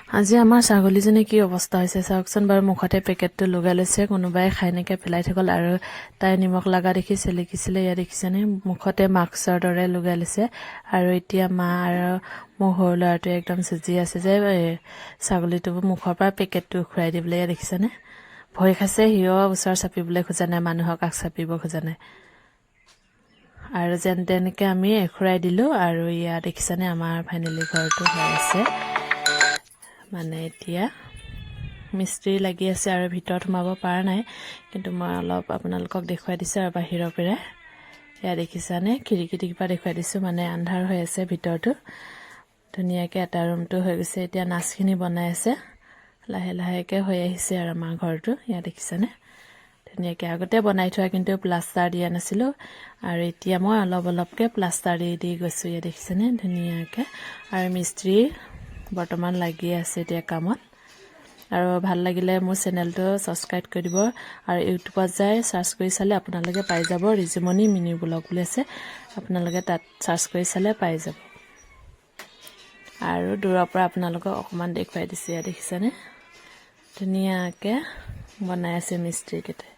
আজি আমাৰ ছাগলীজনী কি অৱস্থা হৈছে চাওকচোন বাৰু মুখতে পেকেটটো লগাই লৈছে কোনোবাই খাই নেকে পেলাই থগল আৰু তাই নিমখ লগা দেখি চেলেকিছিলে ইয়া দেখিছেনে মুখতে মাস্কৰ দৰে লগাই লৈছে আৰু এতিয়া মা আৰু মোৰ সৰু ল'ৰাটোৱে একদম চুজি আছে যে ছাগলীটো মুখৰ পৰা পেকেটটো খুৱাই দিবলৈ ইয়া দেখিছেনে ভয় খাইছে হিও ওচৰ চাপিবলৈ খোজা নাই মানুহক আগ চাপিব খোজা নাই আৰু যেন তেনেকৈ আমি এখুৰাই দিলোঁ আৰু ইয়া দেখিছেনে আমাৰ ফাইনেলি ঘৰটো হৈ আছে মানে এতিয়া মিস্ত্ৰী লাগি আছে আৰু ভিতৰত সোমাব পৰা নাই কিন্তু মই অলপ আপোনালোকক দেখুৱাই দিছোঁ আৰু বাহিৰৰ পৰা এয়া দেখিছানে খিৰিকীৰ পৰা দেখুৱাই দিছোঁ মানে আন্ধাৰ হৈ আছে ভিতৰটো ধুনীয়াকৈ এটা ৰুমটো হৈ গৈছে এতিয়া নাচখিনি বনাই আছে লাহে লাহেকৈ হৈ আহিছে আৰু আমাৰ ঘৰটো এয়া দেখিছানে ধুনীয়াকৈ আগতে বনাই থোৱা কিন্তু প্লাষ্টাৰ দিয়া নাছিলোঁ আৰু এতিয়া মই অলপকৈ প্লাষ্টাৰ দি গৈছোঁ এয়া দেখিছেনে ধুনীয়াকৈ আৰু মিস্ত্ৰী বৰ্তমান লাগি আছে এতিয়া কামত আৰু ভাল লাগিলে মোৰ চেনেলটো সাবস্ক্ৰাইব কৰি দিব আৰু ইউটিউবত যাই সাৰ্চ কৰি চালে আপোনালোকে পাই যাব ৰিজুমনি মিনি ব্লগ বুলি আছে আপোনালোকে তাত সাৰ্চ কৰি চালে পাই যাব আৰু দূৰৰ পৰা আপোনালোকক অকমান দেখুৱাই দিছে দেখিছেনে ধুনীয়াকৈ বনাই আছে মিস্ত্ৰীকেইটাই